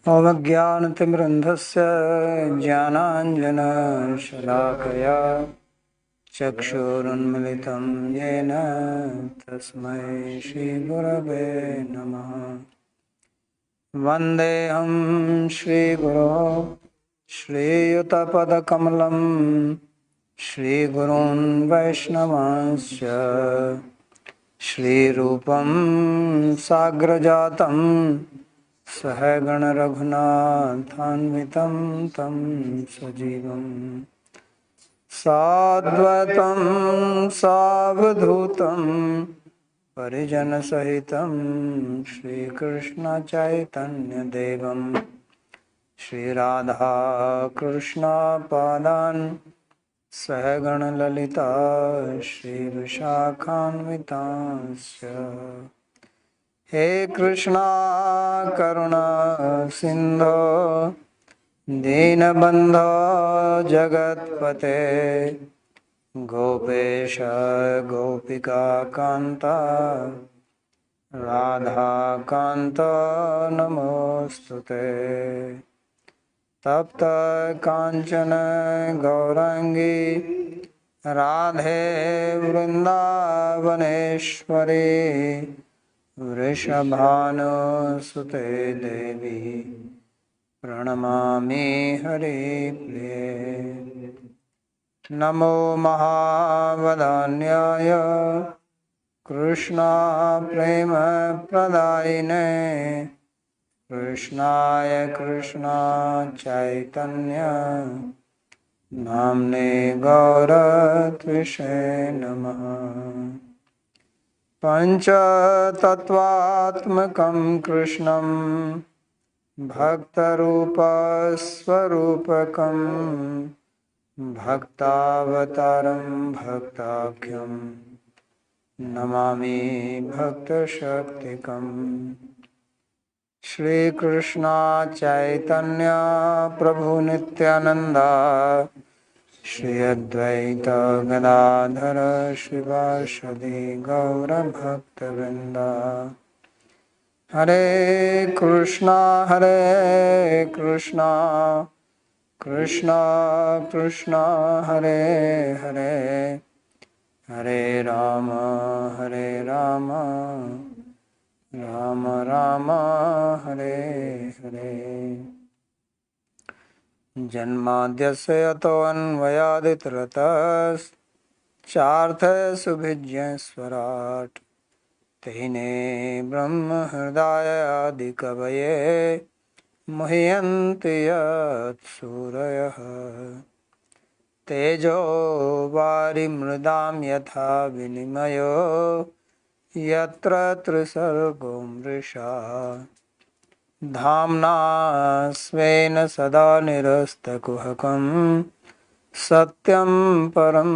अवज्ञानतिमृन्धस्य ज्ञानाञ्जनशलाकया चक्षुरुन्मिलितं येन तस्मै श्रीगुरवे नमः। वन्देऽहं श्रीगुरो श्रीयुतपदकमलं श्रीगुरून् वैष्णवांश्च श्रीरूपं साग्रजातं सहगण रघुनाथान्वितं तं सजीवं साद्वैतं सावधूतं परिजनसहितं श्रीकृष्णचैतन्यदेवं श्रीराधाकृष्णपादान् सहगण ललिता श्रीविशाखान्वितांश्च। हे कृष्णा करुणा सिंधो दीनबंधो जगत्पते गोपेश गोपिका कांता राधा कांत नमोस्तुते। तप्त कांचन गौरांगी राधे वृंदावनेश्वरी वृषभानुसुते देवी प्रणमामि हरिप्रिये। नमो महावदान्याय कृष्णा प्रेम प्रदायिने कृष्णाय कृष्णा चैतन्य नाम्ने गौरत्विषे नमः। पंचतत्वात्मकं कृष्णं भक्तरूपस्वरूपकं भक्तावतारं भक्ताख्यं नमामि भक्तशक्तिकम्। श्रीकृष्ण चैतन्य प्रभु नित्यानंदा श्री अद्वैत गदाधर शिवासदि गौरभक्तवृंदा। हरे कृष्णा कृष्णा कृष्णा हरे हरे हरे राम राम राम हरे हरे। जन्माद्यस्य यतोऽन्वयादितरतश्चार्थसुभिज्ञस्वराट् तेने ब्रह्महृदायादिकवये मुह्यन्ति यत्सूरयः। तेजो वारिमृदां यथा विनिमयो यत्र त्रिसर्गो मृषा धाम्ना स्वेन सदा निरस्तकुहकं सत्यं परं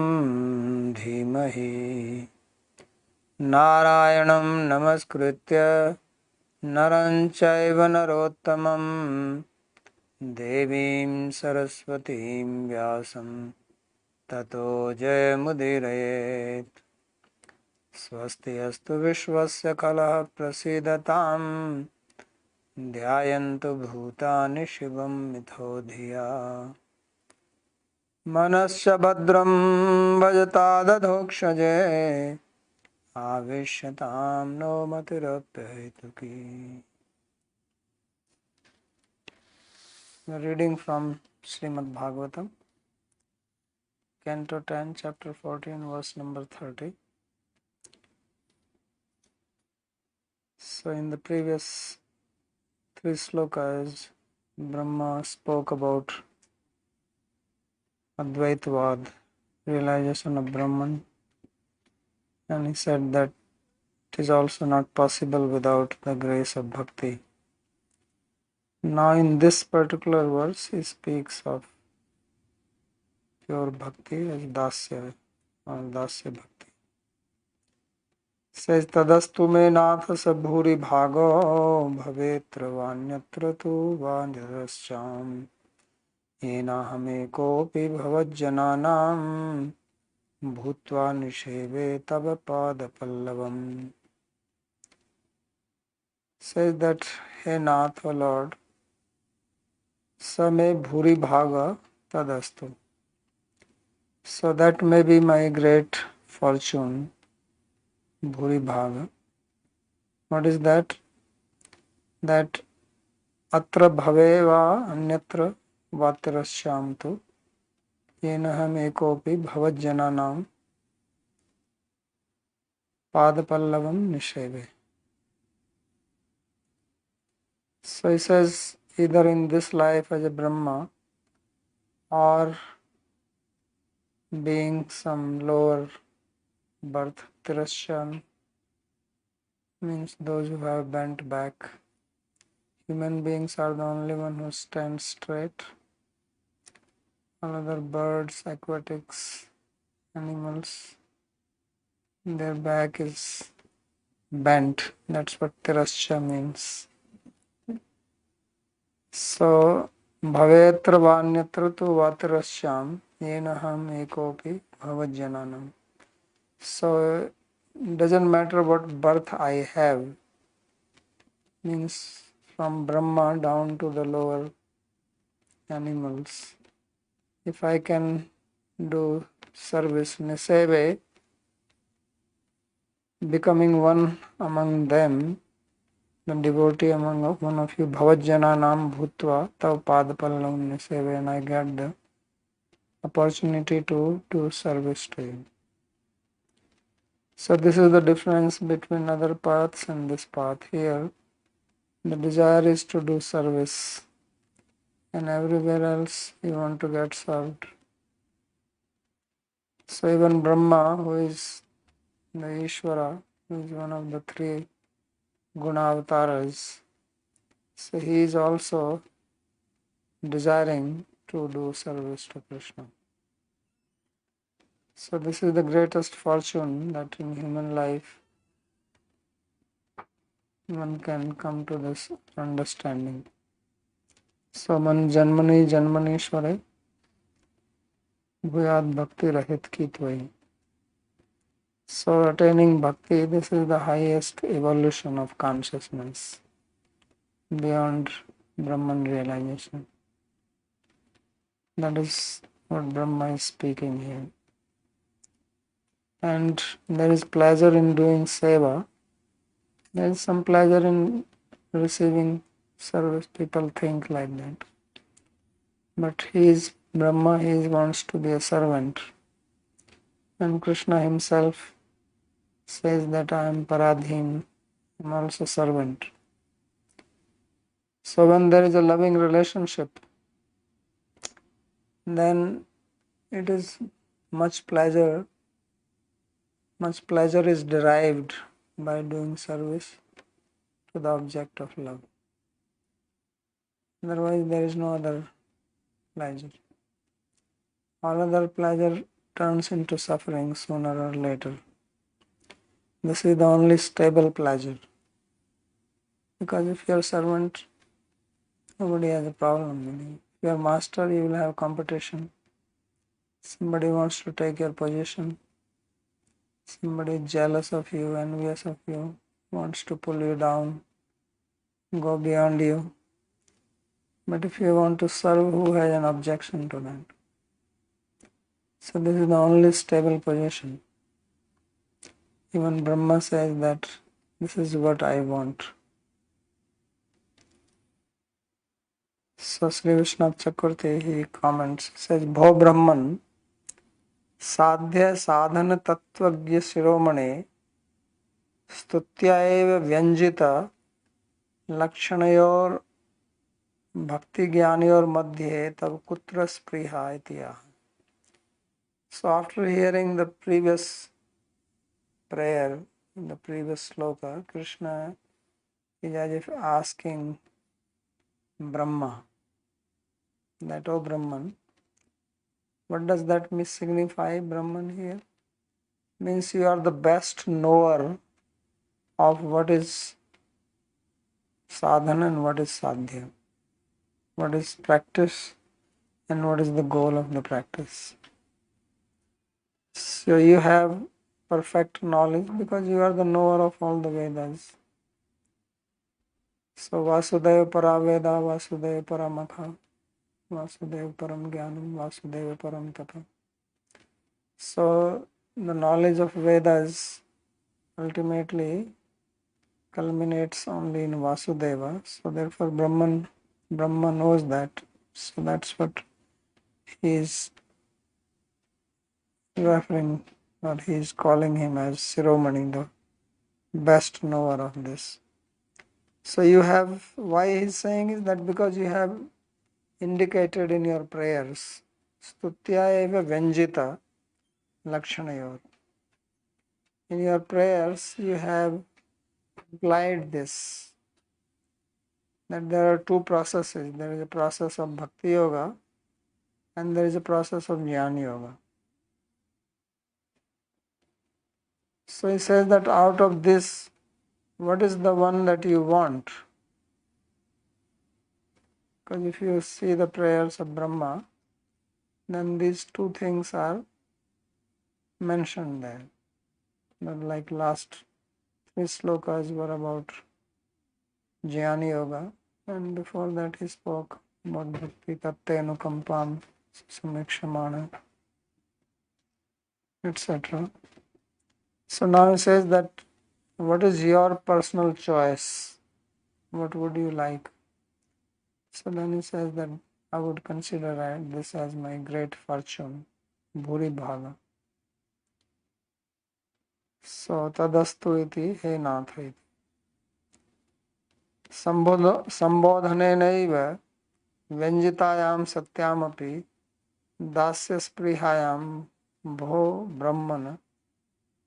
धीमहि। नारायणं नमस्कृत्य नरं चैव नरोत्तमं देवीं सरस्वतीं व्यासं ततो जयमुदीरयेत्। स्वस्ति अस्तु विश्वस्य कलः प्रसीदताम् ध्यायन्तु भूतानि शिवं मिथो धिया। मनश्च भद्रं भजतादधोक्षजे आविश्यतां no मतिरप्यहेतुकी। Reading from Śrīmad-Bhāgavatam, Canto 10, Chapter 14, verse number 30. So in the previous three slokas, Brahma spoke about Advaitavad, realization of Brahman, and he said that it is also not possible without the grace of bhakti. Now in this particular verse, he speaks of pure bhakti as dasya or dasya bhakti. Says tadastu me nath sabhuri bhago bhavetra vanyatra tu vanjarascham yena hame kopi bhavajjananam bhutva nisheve tava pada pallavam. Says that, hey Nath, O Lord, Same bhuri bhaga tadastu. So that may be my great fortune, bhuri bhaga. What is that? That atra bhave va anyatra vatirashyam tu yenaham ekopi bhavajjananam padapallavam nisheve. So he says, either in this life as a Brahma or being some lower birth, tirasyan means those who have bent back. Human beings are the only one who stand straight. All other birds, aquatics, animals, their back is bent. That's what tirasya means. So, bhavetra vanyatra tu vatirasyam yenaham ekopi bhavajjananam. So, it doesn't matter what birth I have, means from Brahma down to the lower animals. If I can do service in a seva, becoming one among them, the devotee among one of you, bhavajjananam bhutva tav padapallam niseva, and I get the opportunity to do service to you. So this is the difference between other paths and this path. Here, the desire is to do service, and everywhere else you want to get served. So even Brahma, who is the Ishvara, who is one of the three guna avatars, so he is also desiring to do service to Krishna. So this is the greatest fortune that in human life one can come to this understanding. So man janmani janmanishware bhuyat bhakti rahit ki tvai. So attaining bhakti, this is the highest evolution of consciousness beyond Brahman realization. That is what Brahma is speaking here. And there is pleasure in doing seva. There is some pleasure in receiving service. People think like that. But he is Brahma, he wants to be a servant. And Krishna himself says that I am paradhin, I am also servant. So when there is a loving relationship, then it is much pleasure is derived by doing service to the object of love. Otherwise there is no other pleasure. All other pleasure turns into suffering sooner or later. This is the only stable pleasure. Because if you are a servant, nobody has a problem with you. If you are master, you will have competition. Somebody wants to take your position. Somebody is jealous of you, envious of you, wants to pull you down, go beyond you. But if you want to serve, who has an objection to that? So this is the only stable position. Even Brahma says that this is what I want. So Sri Vishnu Chakravarti, he comments, says, Bho Brahman, sadhya sadhana tattvagya shiromane स्तुत्या एव व्यंजित लक्षणयोर भक्ति ज्ञानयोर मध्ये तब कुत्र स्पृहा इत्याह. So after hearing the previous prayer, in the previous sloka, Krishna is as if asking Brahma that, O Brahman, what does that signify, Brahman here? Means you are the best knower of what is sadhana and what is sadhya, what is practice and what is the goal of the practice. So you have perfect knowledge because you are the knower of all the Vedas. So Vasudeva Paraveda, Vasudeva Paramakha. Vasudeva Param Jnanam, Vasudeva Param Tapa. So the knowledge of Vedas ultimately culminates only in Vasudeva. So therefore Brahma knows that. So that's what he is referring, or he is calling him as Shiromani, the best knower of this. So you have, why he is saying is that because you have indicated in your prayers, Stutya eva Vyanjita Lakshanayor. In your prayers you have applied this, that there are two processes. There is a process of Bhakti Yoga and there is a process of Jnana Yoga. So he says that out of this, what is the one that you want? Because if you see the prayers of Brahma, then these two things are mentioned there. But like last three slokas were about Jnana Yoga, and before that he spoke about Bhakti Tatte Anukampam Samikshamana, etc. So now he says that what is your personal choice? What would you like? So then he says that I would consider this as my great fortune, Bhuri Bhaga. So tadastu iti he natha iti. संबोधनेनैव व्यञ्जितायां सत्यामपि दास्यस्पृहायां भो ब्रह्मन्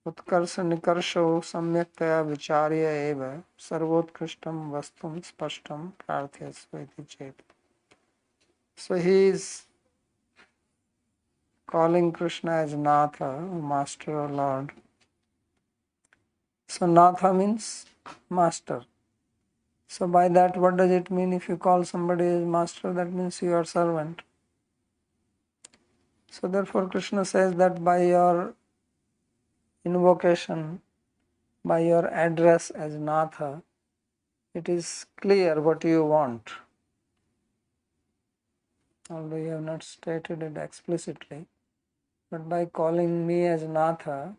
उत्कर्ष निकर्षौ सम्यक्तया विचार्य एव सर्वोत्कृष्टं वस्तुं स्पष्टं प्रार्थयस्व इति चेत्. So he is calling Krishna as Natha, Master or Lord. So Natha means Master. So by that, what does it mean? If you call somebody as Master, that means you are servant. So therefore Krishna says that by your invocation, by your address as Natha, it is clear what you want. Although you have not stated it explicitly, but by calling me as Natha,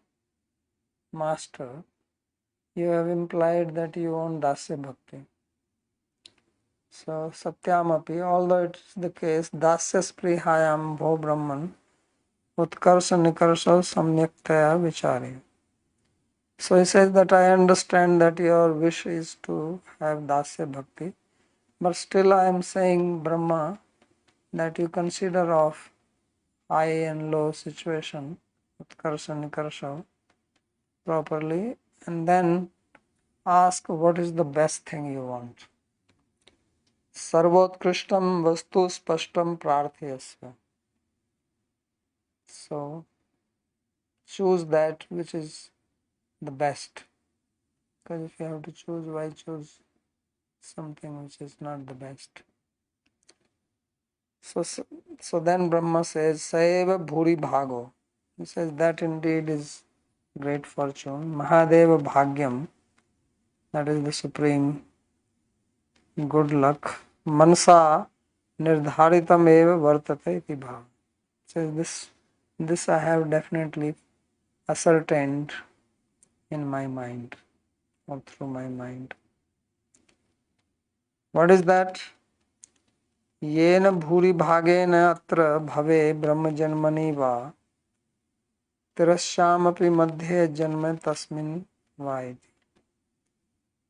Master, you have implied that you want Dasya Bhakti. So Satyamapi, although it is the case, Dasya Sprihayam Bho Brahman Utkarsha Nikarsha Samyaktaya Vicharya. So he says that I understand that your wish is to have Dasya Bhakti, but still I am saying, Brahma, that you consider of high and low situation, Utkarsha Nikarsha, properly, and then ask what is the best thing you want. Sarvotkrishtam vastu spashtam prarthayasva. So choose that which is the best. Because if you have to choose, why choose something which is not the best? So then Brahma says, Saeva Bhuri Bhago. He says that indeed is great fortune. Mahadeva Bhagyam, that is the supreme good luck. Mansa Nirdharitam eva vartate iti bhav. Says this I have definitely ascertained in my mind, or through my mind. What is that? Yena bhuri bhagena atra bhave brahma janmani va tirashyamapi madhye janma tasmin vaiti.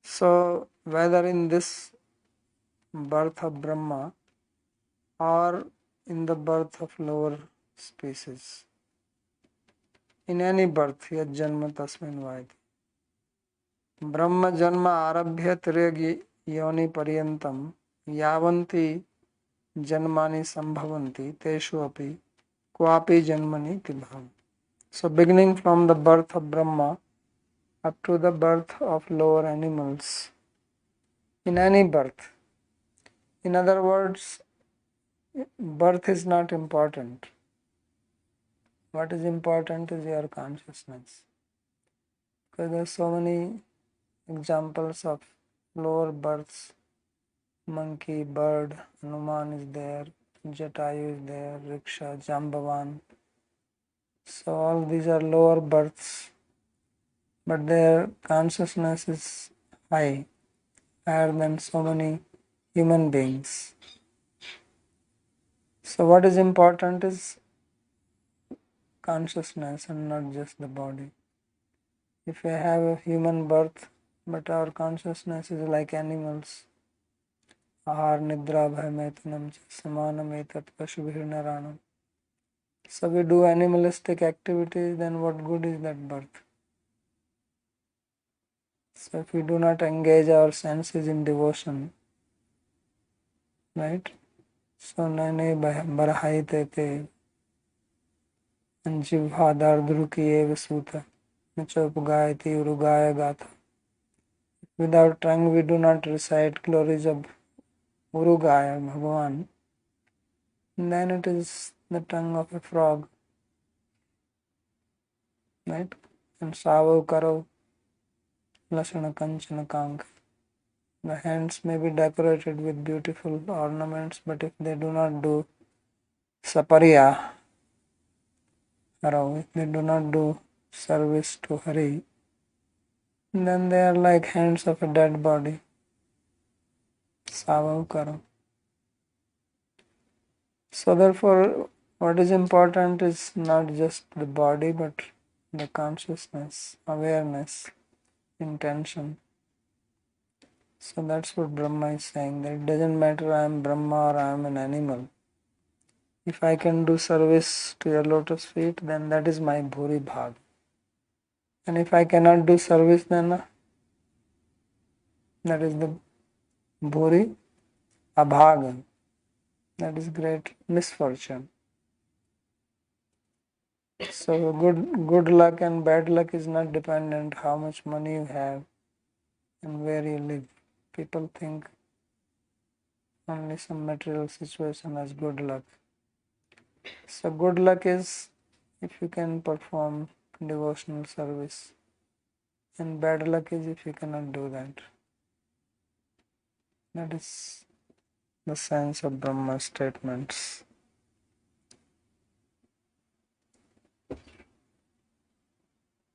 So whether in this birth of Brahma or in the birth of lower species, in any birth, yad janma tasmin vaiti. Brahma janma arabhya tiragi yoni paryantam yavanti janmani sambhavanti teshu api kwapi janmani tibhav. So beginning from the birth of Brahma up to the birth of lower animals, in any birth. In other words, birth is not important. What is important is your consciousness. Because there are so many examples of lower births. Monkey, bird, Hanuman is there, Jatayu is there, Riksha, Jambavan. So all these are lower births, but their consciousness is high, higher than so many human beings. So what is important is consciousness and not just the body. If we have a human birth, but our consciousness is like animals, ahar nidra bhaymetanam samanam etat pashubhirnaranam. So we do animalistic activities, then what good is that birth? So if we do not engage our senses in devotion, right? So nane barhaite te Jiva dardruki eva suta nachopugayati urugaya gata. With our tongue we do not recite glories of Urugaya, Bhagavan, then it is the tongue of a frog, right? And Savo Karo, Lasana Kanchana Kank. The hands may be decorated with beautiful ornaments, but if they do not do Sapariya, if they do not do service to Hari, then they are like hands of a dead body. Savo Karo. So therefore, what is important is not just the body, but the consciousness, awareness, intention. So that's what Brahma is saying, that it doesn't matter I am Brahma or I am an animal. If I can do service to your lotus feet, then that is my Bhuri Bhag. And if I cannot do service, then that is the Bhuri Abhaga. That is great misfortune. So good luck and bad luck is not dependent how much money you have and where you live. People think only some material situation as good luck. So good luck is if you can perform devotional service, and bad luck is if you cannot do that. That is the sense of Brahma statements.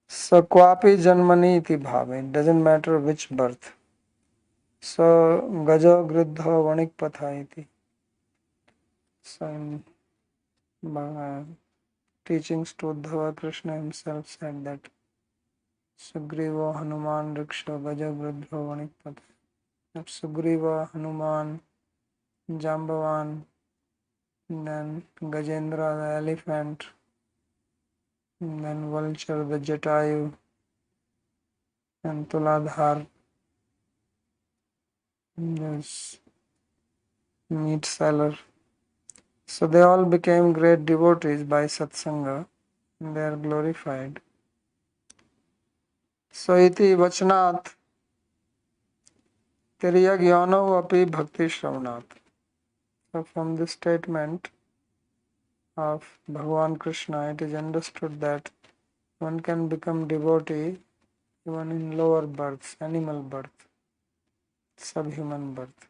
So Kwapi Janmani iti bhave, it doesn't matter which birth. So Gajo Gridha Vanik Patha iti. So in teachings to Uddhava, Krishna himself said that Sugriva Hanuman Riksha Gaja Gridha Vanik Patha. Sugriva, Hanuman, Jambavan, then Gajendra the elephant, and then Vulture the Jatayu, and Tuladhar, this meat seller. So they all became great devotees by Satsanga, and they are glorified. So iti vachanat tiryagyano api bhakti shravanat. So from this statement of Bhagavan Krishna, it is understood that one can become devotee even in lower births, animal birth, subhuman birth.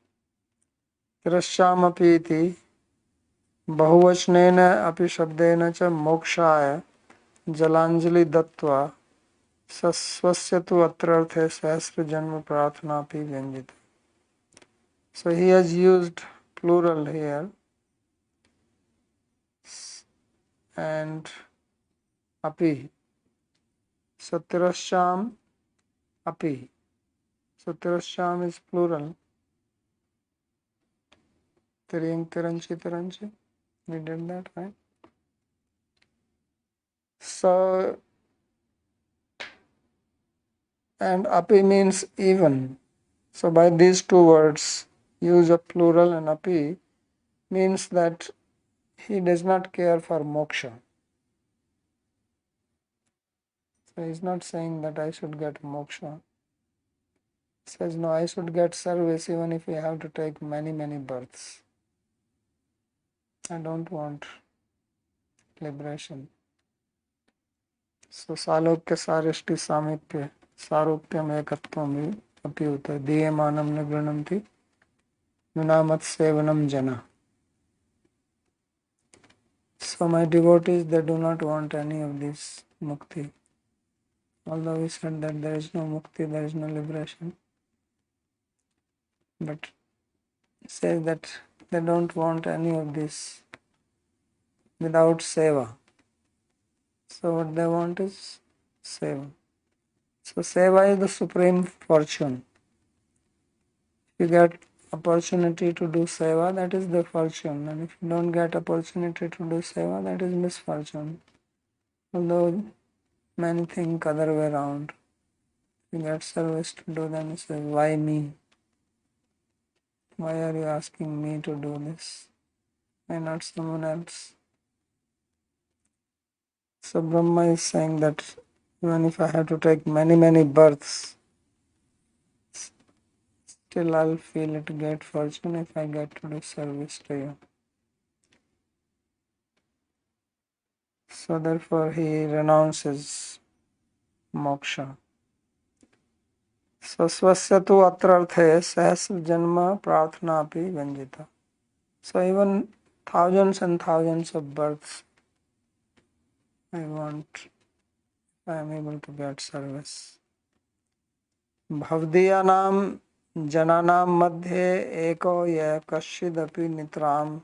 Tirashyamapi iti bahuvachnena api shabdena cha mokshaya jalanjali dattva sasvasya tu atrarthe sahasra janma prarthana api vyanjita. So he has used plural here and api. So tirashyam api. So tirashyam is plural. Tiring tiranchi tiranchi. We did that, right? So, and api means even. So by these two words, use of plural and api means that he does not care for moksha. So he's not saying that I should get moksha. He says, no, I should get service even if we have to take many, many births. I don't want liberation. So salokya sarishti samipya sarupyam ekatvam api uta diyamanam nagrananti nunamat sevanam jana. So my devotees, they do not want any of this mukti. Although we said that there is no mukti, there is no liberation, but say that they don't want any of this without seva. So what they want is seva. So seva is the supreme fortune. If you get opportunity to do seva, that is the fortune. And if you don't get opportunity to do seva, that is misfortune. Although many think other way around. If you get service to do, then you say, why me? Why are you asking me to do this? Why not someone else? So Brahma is saying that even if I have to take many births, still I'll feel it great fortune if I get to do service to you. So therefore he renounces moksha. So swasya tu atrarthe sahasra janma prarthana api vanjita. So even thousands and thousands of births I want, I am able to get service. Bhavdiyanam jananam madhye eko ya kashyidapi nitram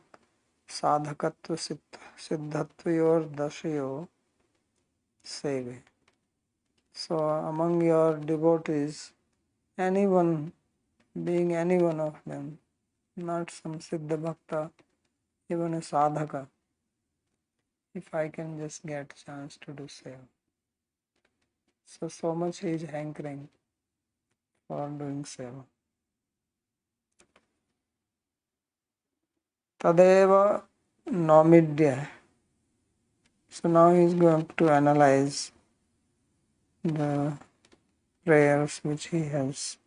sadhakatva siddhatvayor dashayo seve. So among your devotees, anyone, being any one of them, not some siddha bhakta, even a sadhaka, if I can just get a chance to do seva. So much he is hankering for doing seva. Tadeva nomidya. So now he is going to analyze the prayers which he has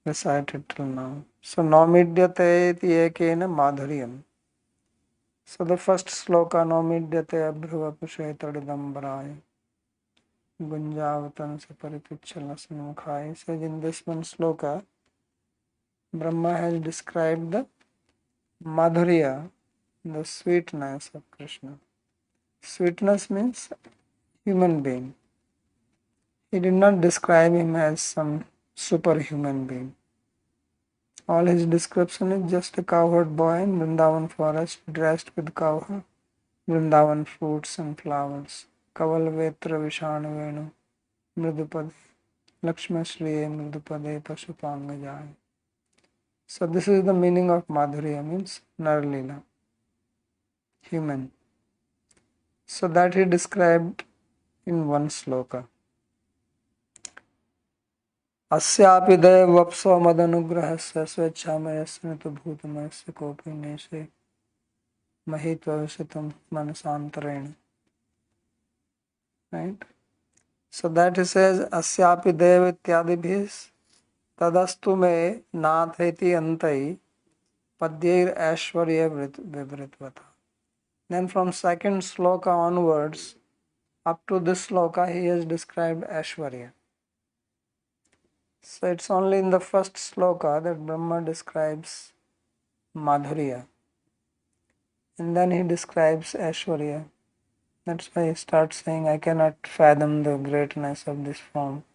recited till now. So nomidyate iti ekena madhuryam. So the first sloka nomidyate abhruva pushetadidambaraya gunjavatan saparipuchala sanmukhaya says in this one sloka Brahma has described the madhurya, the sweetness of Krishna. Sweetness means human being. He did not describe him as some superhuman being. All his description is just a cowherd boy in Vrindavan forest dressed with cow, Vrindavan fruits and flowers. Kaval Vetra Vishanu Venu Mridupad Lakshma Shriye Mridupade Pashupanga Jaya. So this is the meaning of Madhurya, means Rāsa-līlā, human. So that he described in one sloka. अस्यापि दैववप्सो मदनुग्रहस्य स्वेच्छामयस्य तु भूतमयस्य कोऽपि नेषे महित्वविषितं मनसान्तरेण. Right? So that he says अस्यापि देव इत्यादिभिः तदस्तु मे नाथेति अन्tai padyair aishwarya vivritvata. Then from second sloka onwards up to this sloka he has described aishwarya. So it's only in the first sloka that Brahma describes Madhurya. And then he describes Aishwarya. That's why he starts saying, I cannot fathom the greatness of this form.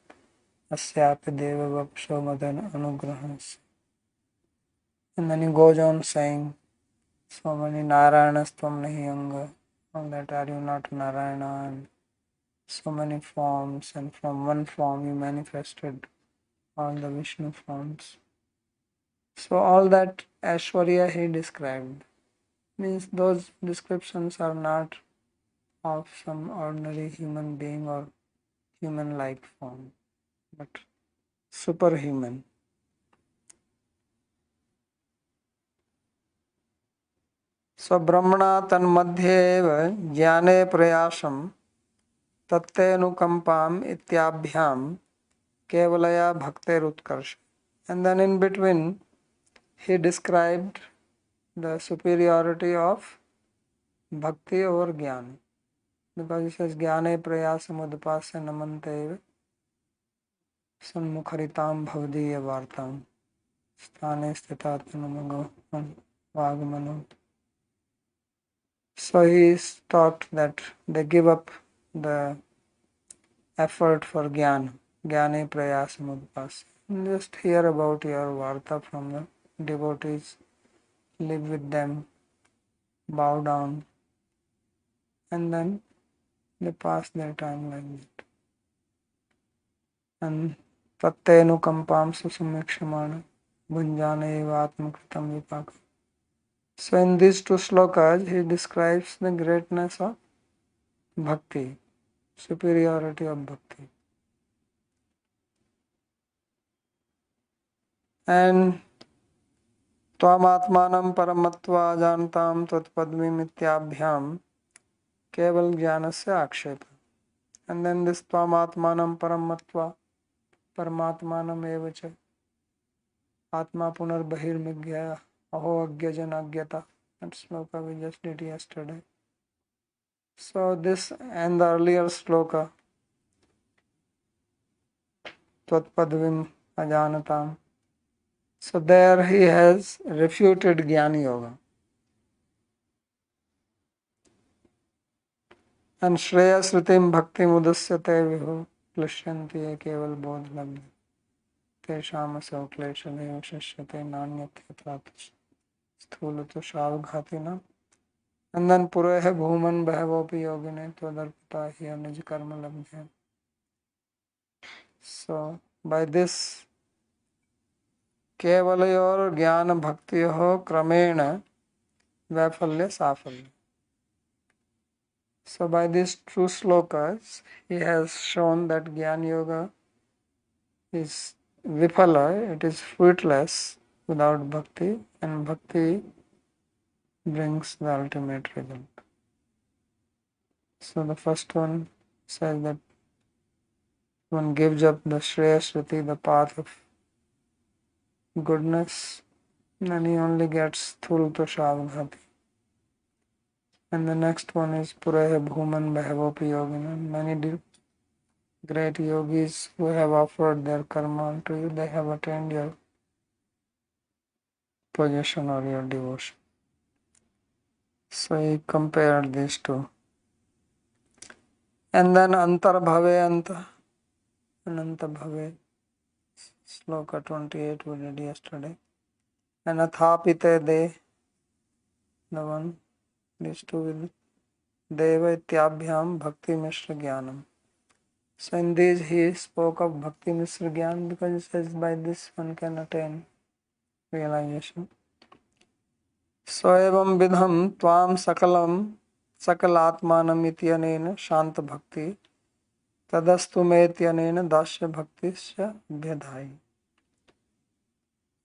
Asyapi deva vapsho madan anugrahas. And then he goes on saying, so many Narayanastvam nahi anga. All that, are you not Narayana? And so many forms, and from one form you manifested all the Vishnu forms. So all that Aishwarya he described. Means those descriptions are not of some ordinary human being or human-like form, but superhuman. So Brahmana tanmadhye eva jnane prayasam tattenukampam ityabhyam kevalaya bhakter utkarsha. And then in between he described the superiority of bhakti over jnana. Because he says jnane prayasam udpasya namante sanmukharitam bhavdiya vartam sthane sthitatmanamago vāgamano. So he talked that they give up the effort for jnana, jnane prayasam udpas. Just hear about your varta from the devotees, live with them, bow down, and then they pass their time like that. And tattenukampam susamikshmana bhunjana eva atmakritam vipaka. So in these two slokas, he describes the greatness of bhakti, superiority of bhakti. And त्वामात्मानं परमत्वा जानतां त्वत्पदवीमित्याभ्याम केवल ज्ञानस्य आक्षेप. And then this त्वामात्मानं परमत्वा परमात्मानं एव च आत्मा पुनर्बहिर्मिज्ञा अहो अज्ञजनाज्ञता. That sloka we just did yesterday. So this and the earlier sloka Tvatpadvim Ajanatam. So there he has refuted Jnana Yoga. And Shreya Sritim Bhakti Mudasyate Viho Klishyanti Keval Bodh Labdha Teshama Sauklesha Shashyate Nanyate Tratas Sthulato Shavghatina. And then Purehe Bhuman Bhavopi Yogine Tvadarpita Hiya Nij Karma Labdhya. So by this केवलयोर ज्ञान भक्तियोः क्रमेण वैफल्य साफल्य. So by these two slokas, he has shown that Jnana Yoga is vipala, it is fruitless without bhakti, and bhakti brings the ultimate result. So the first one says that one gives up the Shreya Shruti, the path of goodness, then he only gets Thulto Shavghati. And the next one is Pureha Bhuman Bhavopi Yogina. Many great yogis who have offered their karma to you, they have attained your position or your devotion. So he compared these two. And then Antar Bhave Anta, Ananta Bhave, Sloka 28 we did yesterday. And Athapite De, the one, these two with Deva Ityabhyam Bhakti Mishra Jnanam. So in these he spoke of Bhakti Mishra Jnana because he says by this one can attain realization. So evam vidham tvam sakalatmanam ityanena shanta bhakti tadastu me ityanena dasya bhaktisya bhyadhai.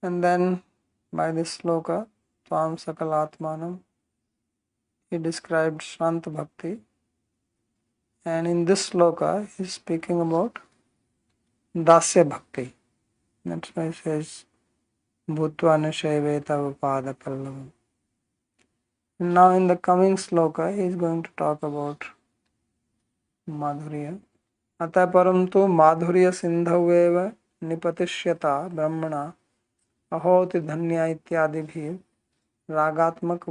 And then by this sloka tvam sakalatmanam he described shanta bhakti, and in this sloka he is speaking about dasya bhakti. That's why he says bhutva nishayveta vapada pallavam. Now in the coming sloka he is going to talk about Madhurya. अतः परंतु माधुर्य सिंधवेव निपतिष्यता ब्रह्मणा अहोति धन्या इत्यादि भी रागात्मक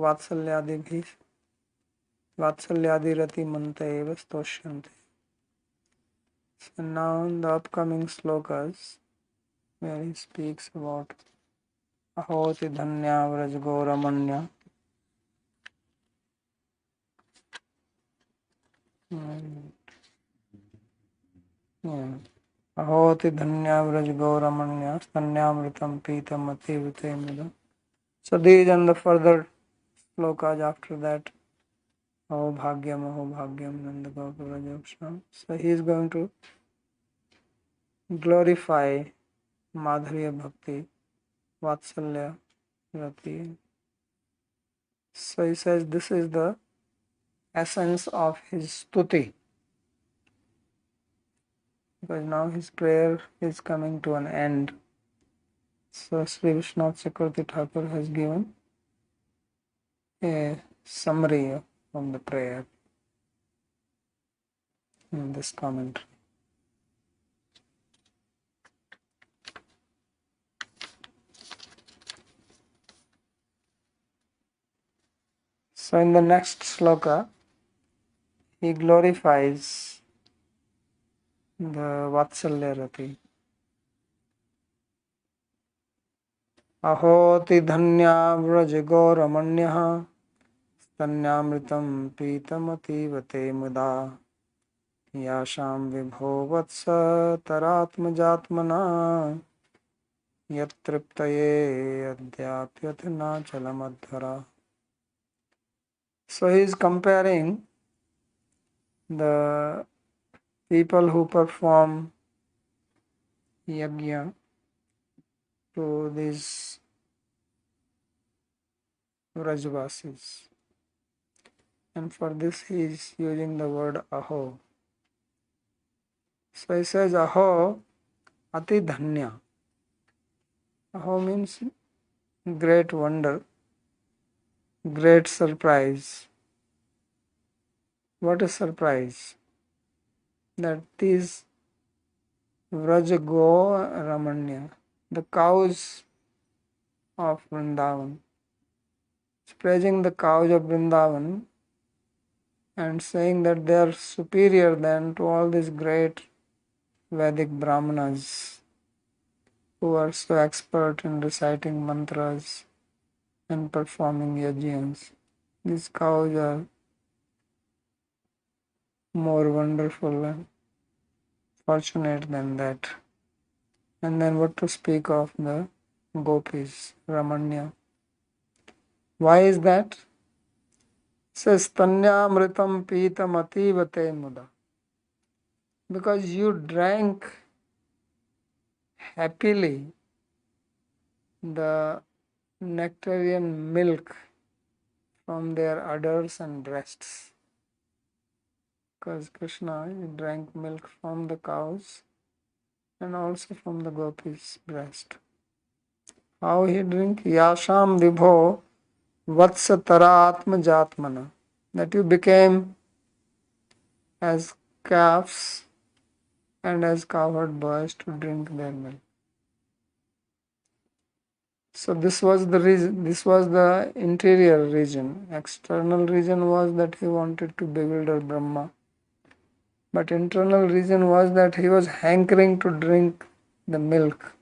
वात्सल्यादि रति मंत एव स्तोष्यन्ते. So now in the upcoming slokas where he speaks about ahoti dhanya vraj gauramanya, ahoti dhanya vraj gauramanya stanyamritam pitam ativite mudam. So these and the further slokas after that, Aho Bhagyam Nanda Gopura Joksham. So he is going to glorify Madhurya Bhakti, Vatsalya Rati. So he says this is the essence of his stuti. Because now his prayer is coming to an end. So Sri Vishnu Chakravarti Thakur has given a summary of the prayer in this commentary. So in the next sloka, he glorifies the Vatsalya Rati. Ahoti dhanya vraj gauramanyah स्तन्यामृतं पीतमतीव ते मुदा याशां विभो वत्स तरात्मजात्मना यत्तृप्तये अद्याप्यथ नाचलमध्वरा. So he is comparing the people who perform yajna to these Vrajvasis. And for this he is using the word aho. So he says aho ati dhanya. Aho means great wonder, great surprise. What a surprise that these Vrajago Ramanya, the cows of Vrindavan, praising the cows of Vrindavan and saying that they are superior than to all these great Vedic Brahmanas who are so expert in reciting mantras and performing yajnas. These cows are more wonderful and fortunate than that. And then what to speak of the gopis, Ramanya. Why is that? It says Tanyamritam Pitam Ativate Muda. Because you drank happily the nectarian milk from their udders and breasts. Because Krishna drank milk from the cows and also from the gopis' breast. How he drink? Yasham vibho vatsatara atma jatmana. That you became as calves and as cowherd boys to drink their milk. So this was the reason, this was the interior reason. External reason was that he wanted to bewilder Brahma. But internal reason was that he was hankering to drink the milk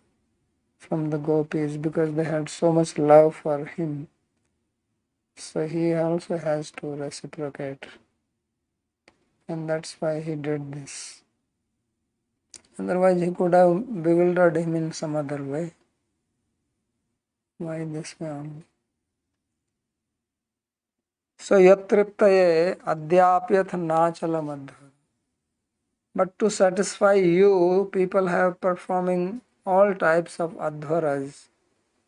from the gopis because they had so much love for him. So he also has to reciprocate. And that's why he did this. Otherwise he could have bewildered him in some other way. Why this way only? So yatriptaye adhyapyath nachalam adhara. But to satisfy you, people have performing all types of adhvaras,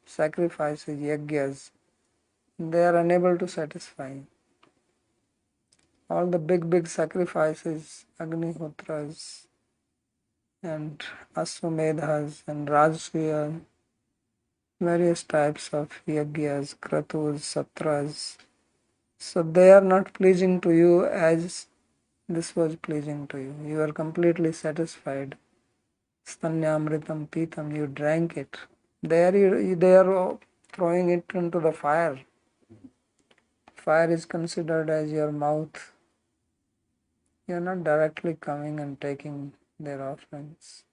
sacrifices, yagyas. They are unable to satisfy. All the big sacrifices, Agnihotras and Aswamedhas and Rajasuya, various types of yagyas, kratus, satras. So they are not pleasing to you as this was pleasing to you. You are completely satisfied. Stanyamritam pitam, you drank it. They are throwing it into the fire. Fire is considered as your mouth. You are not directly coming and taking their offerings.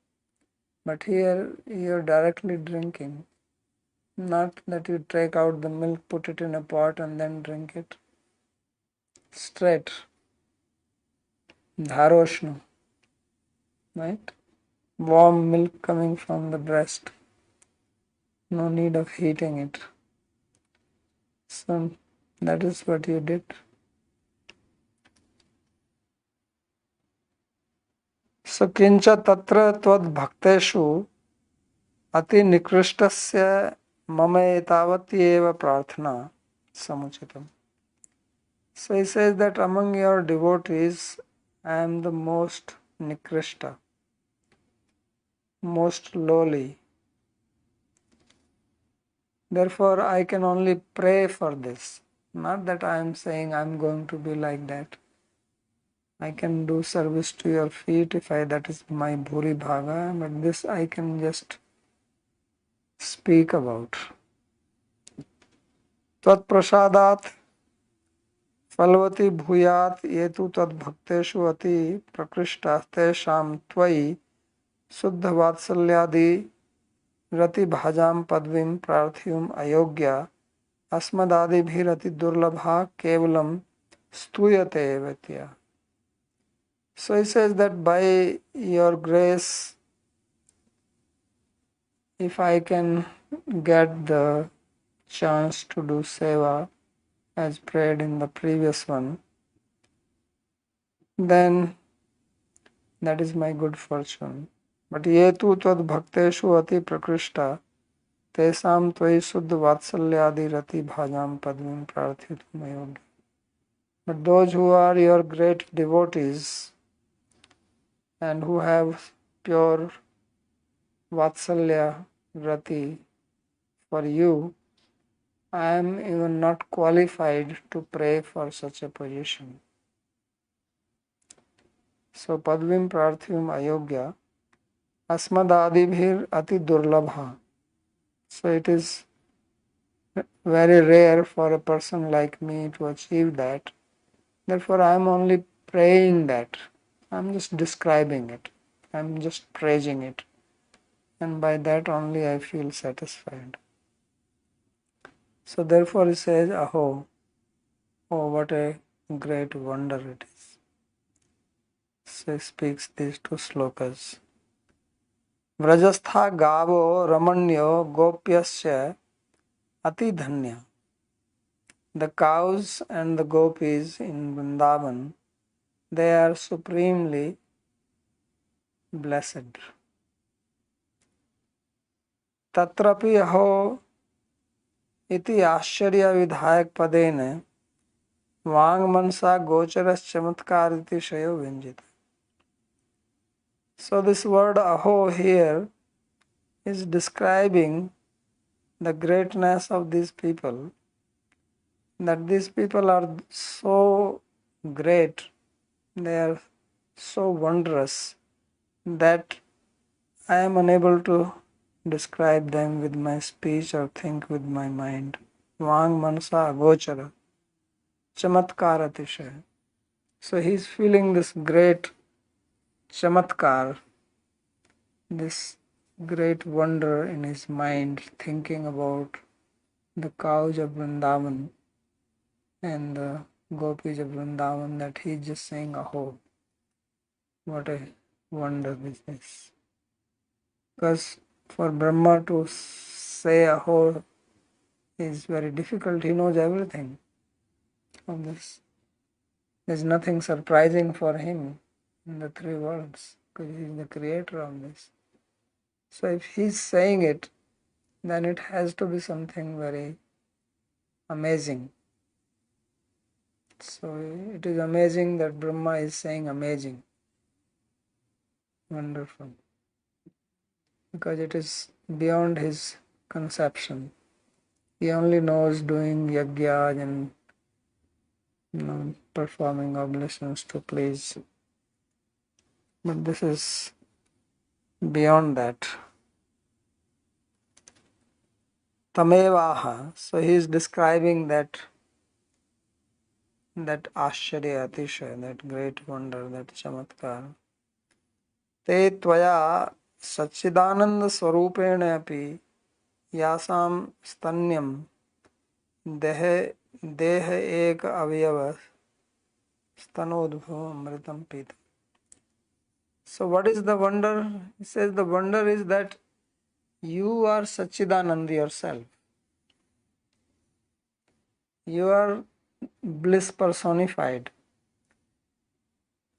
But here you are directly drinking. Not that you take out the milk, put it in a pot and then drink it. Straight. Dharoshna. Right? Warm milk coming from the breast. No need of heating it. So that is what you did. So kincha tatra tvad bhakteshu ati nikrishtasya mama etavati eva prarthana samuchitam. So he says that among your devotees I am the most nikrishta, most lowly. Therefore I can only pray for this. Not that I am saying I am going to be like that. I can do service to your feet if that is my bhuri bhaga, but this I can just speak about. Tvat prasadat फलवती भूयात ये तु तद्भक्तेषु अति प्रकृष्टा तेषां त्वयि शुद्ध वात्सल्यादि रति भाजाम पदवीं प्रार्थ्युम अयोग्या अस्मदादिभिरति दुर्लभा केवलम स्तूयते एवत्या. So he says that by your grace, if I can get the chance to do seva as prayed in the previous one, then that is my good fortune. But ye tu tvad bhakteshu ati prakrishta tesam tvai suddha vatsalyadi rati bhajam padmim prarthitum ayogya. But those who are your great devotees and who have pure vatsalya rati for you, I am even not qualified to pray for such a position. So padvim prarthyum ayogya asmadadibhir ati durlabha. So it is very rare for a person like me to achieve that. Therefore I am only praying that. I am just describing it. I am just praising it. And by that only I feel satisfied. So therefore he says, Aho, oh what a great wonder it is. So he speaks these two slokas. Vrajastha gavo ramanyo gopyasya ati dhanya. The cows and the gopis in Vrindavan, they are supremely blessed. Tatrapi aho iti ashcharya vidhayak padene vang mansa gocharas chamatkar iti shayo vinjita. So this word aho here is describing the greatness of these people, that these people are so great, they are so wondrous that I am unable to describe them with my speech or think with my mind. Vang mansa agochara chamatkar atishaya. So he is feeling this great chamatkar, this great wonder in his mind, thinking about the cows of Vrindavan and the gopis of Vrindavan, that he is just saying, Aho, what a wonder this is. Because for Brahma to say Aho is very difficult. He knows everything of this. There is nothing surprising for him in the three worlds, because he is the creator of this. So if he is saying it, then it has to be something very amazing. So it is amazing that Brahma is saying amazing, wonderful, because it is beyond his conception. He only knows doing yajna and performing oblations to please. But this is beyond that. Tamevaha. So he is describing that ashcharya, atisha, that great wonder, that chamatkar. Te tvaya sachidananda swarupena api yasam stanyam dehe ek avyava stanodbhava amritam pita. So what is the wonder? He says the wonder is that you are Sachidanand yourself. You are bliss personified.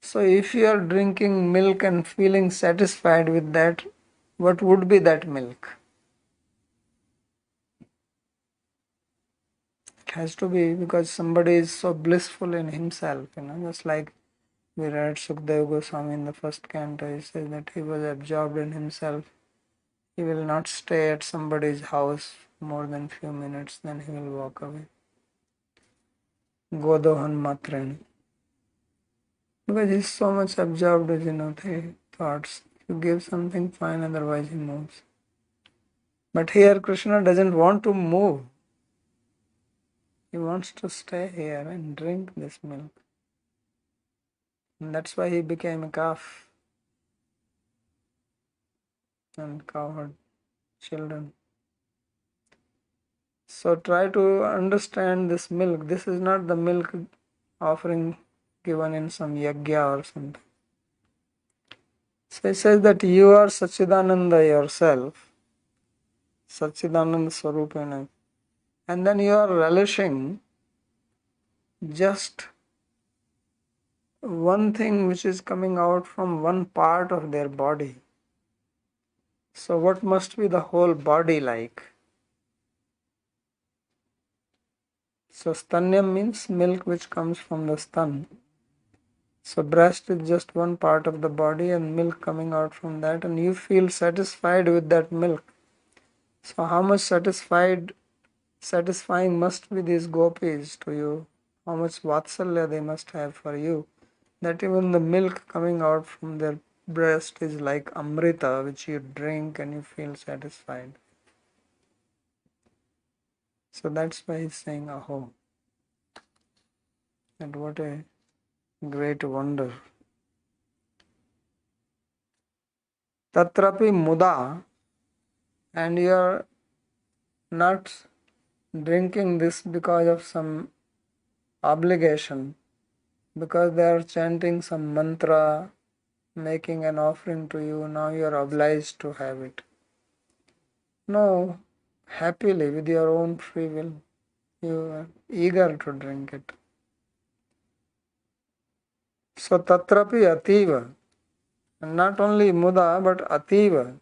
So if you are drinking milk and feeling satisfied with that, what would be that milk? It has to be because somebody is so blissful in himself, just like we read Sukadeva Goswami in the first canto. He says that he was absorbed in himself. He will not stay at somebody's house more than few minutes, then he will walk away. Godohan Matrani. Because he is so much absorbed with the thoughts. You give something fine, otherwise he moves. But here Krishna doesn't want to move. He He wants to stay here and drink this milk. And that's why he became a calf and cowherd children. So try to understand this milk. This is not the milk offering given in some yajna or something. So it says that you are Sachidananda yourself, Sachidananda Swarupena, and then you are relishing just one thing which is coming out from one part of their body. So what must be the whole body like? So stanyam means milk which comes from the stan. So breast is just one part of the body and milk coming out from that, and you feel satisfied with that milk. So how much satisfying must be these gopis to you? How much vatsalya they must have for you, that even the milk coming out from their breast is like amrita, which you drink and you feel satisfied. So that's why he's saying aho. And what a great wonder. Tatrapi muda, and you are not drinking this because of some obligation, because they are chanting some mantra, making an offering to you, now you are obliged to have it. No, happily with your own free will, you are eager to drink it. So tatrapi ativa, and not only muda but ativa.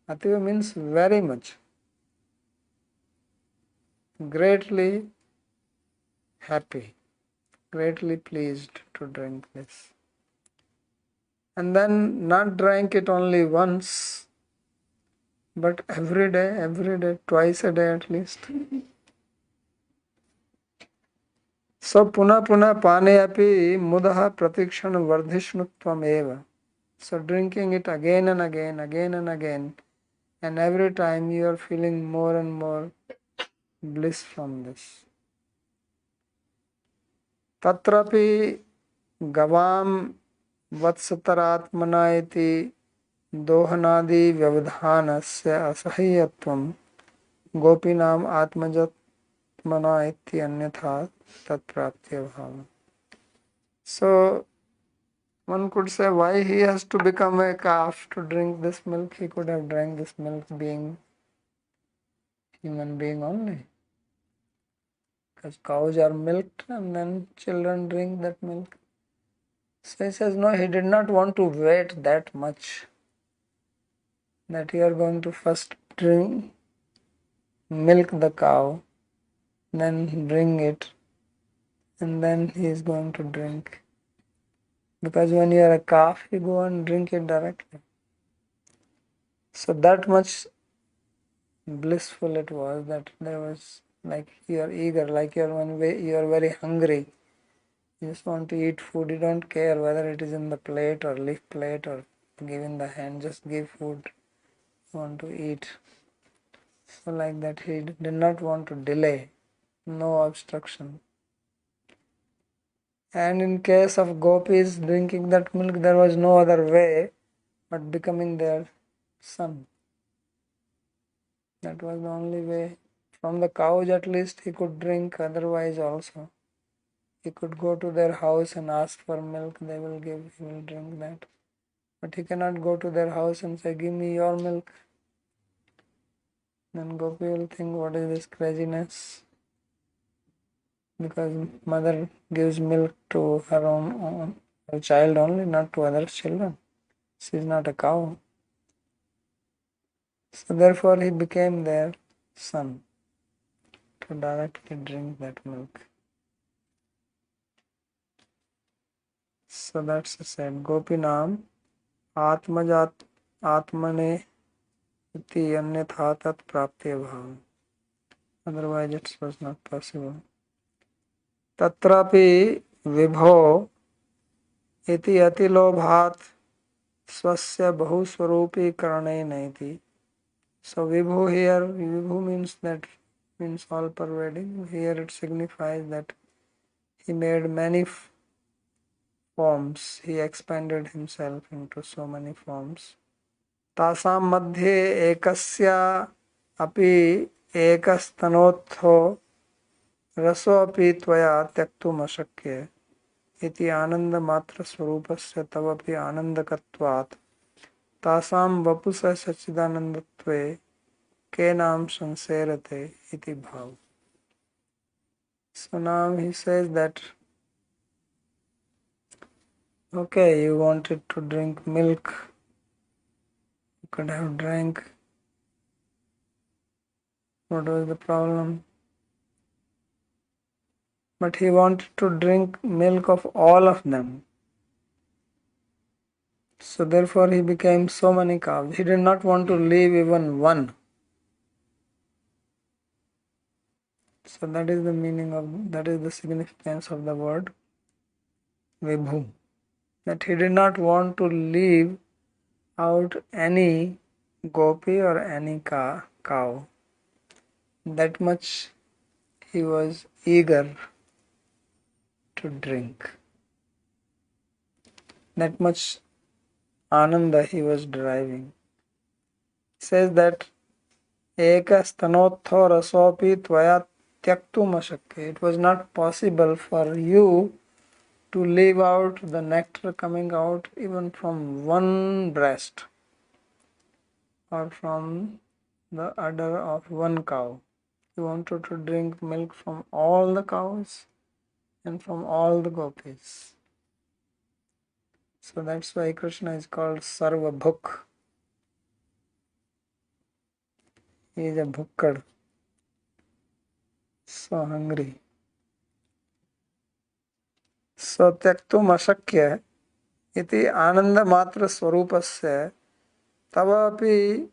Ativa means very much, greatly happy, greatly pleased to drink this. And then not drank it only once, but every day, twice a day at least. So puna pane api mudaha pratikshana vardhishnutvam eva. So drinking it again and again, and every time you are feeling more and more bliss from this. Tatrapi gavam vatsatarātmana iti dohanadi vyavadhanasya asahiyatvam gopinam atmajatmana iti anyatha tatpraptya bhava. So one could say, why he has to become a calf to drink this milk? He could have drank this milk being human being only. Because cows are milked and then children drink that milk. So he says, no, he did not want to wait that much. That you are going to first milk the cow, then bring it, and then he is going to drink. Because when you are a calf, you go and drink it directly. So that much blissful it was, that there was, like, you are eager, like you are very hungry. You just want to eat food. You don't care whether it is in the plate or leaf plate or give in the hand. Just give food. You want to eat. So like that, he did not want to delay. No obstruction. And in case of gopis drinking that milk, there was no other way but becoming their son. That was the only way. From the cows at least he could drink, otherwise also. He could go to their house and ask for milk, they will give, he will drink that. But he cannot go to their house and say, give me your milk. Then Gopi will think, what is this craziness? Because mother gives milk to her child only, not to other children. She is not a cow. So therefore he became their son to directly drink that milk. So that's the same. Gopinam atmajat atmane iti anyatha tat praptya bhava. Otherwise it was not possible. Tatrapi vibho iti atilobhat swasya bahuswarupi karanena iti. So vibhu here, vibhu means that means all pervading. Here it signifies that he made many forms. He expanded himself into so many forms. तासां मध्ये एकस्य अपि एकस्तनोत्थो रसोऽपि त्वया त्यक्तुम् अशक्य इति आनन्दमात्रस्वरूपस्य तवपि आनन्दकत्वात् तासां वपुषः सच्चिदानन्दत्वे केनां संसेरते iti bhav. So now he says that, okay, you wanted to drink milk, you could have drank. What was the problem? But he wanted to drink milk of all of them. So therefore he became so many cows. He did not want to leave even one. So that is the meaning of, that is the significance of the word Vibhu. That he did not want to leave out any gopi or any cow. That much he was eager to drink. That much ananda he was deriving. He says that Eka stanotho rasopi tvaya tyaktum ashakya. It was not possible for you to leave out the nectar coming out even from one breast or from the udder of one cow. You wanted to drink milk from all the cows and from all the gopis. So that's why Krishna is called Sarva Bhuk. He is a bhukkad, so hungry. So tyaktum ashakya iti ananda matra swarupasya tavapi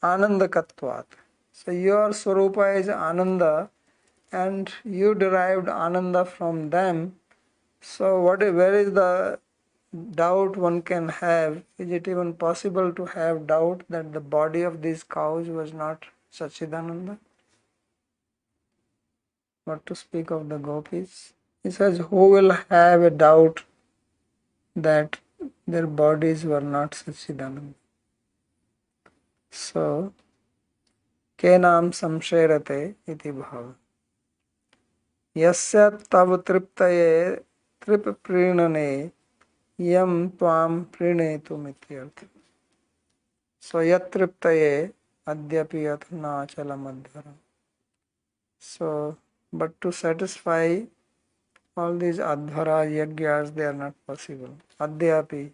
anandakatvat. So your swarupa is ananda and you derived ananda from them. So where is the doubt one can have? Is it even possible to have doubt that the body of these cows was not Sachidananda? What to speak of the gopis? He says, who will have a doubt that their bodies were not Sachidananda? So, kenam samsherate iti bhava. Yasya tav triptaye trip prinane yam tvam prinetum ityartha. So yatriptaye adyapi yathna chalamadhara. So, but to satisfy all these adhara yagyas, they are not possible. Adyapi.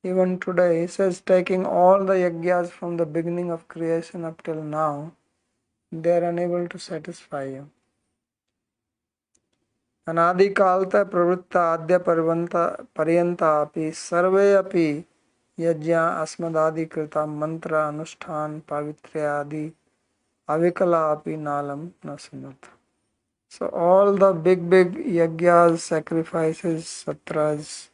Even today, he says, taking all the yagyas from the beginning of creation up till now, they are unable to satisfy you. Anadi kalta pravritta adya pariyanta api sarve api yajya asmadadi krita mantra anushthan pavitrya adi avikala api nalam nasunat. So all the big yagyas, sacrifices, satras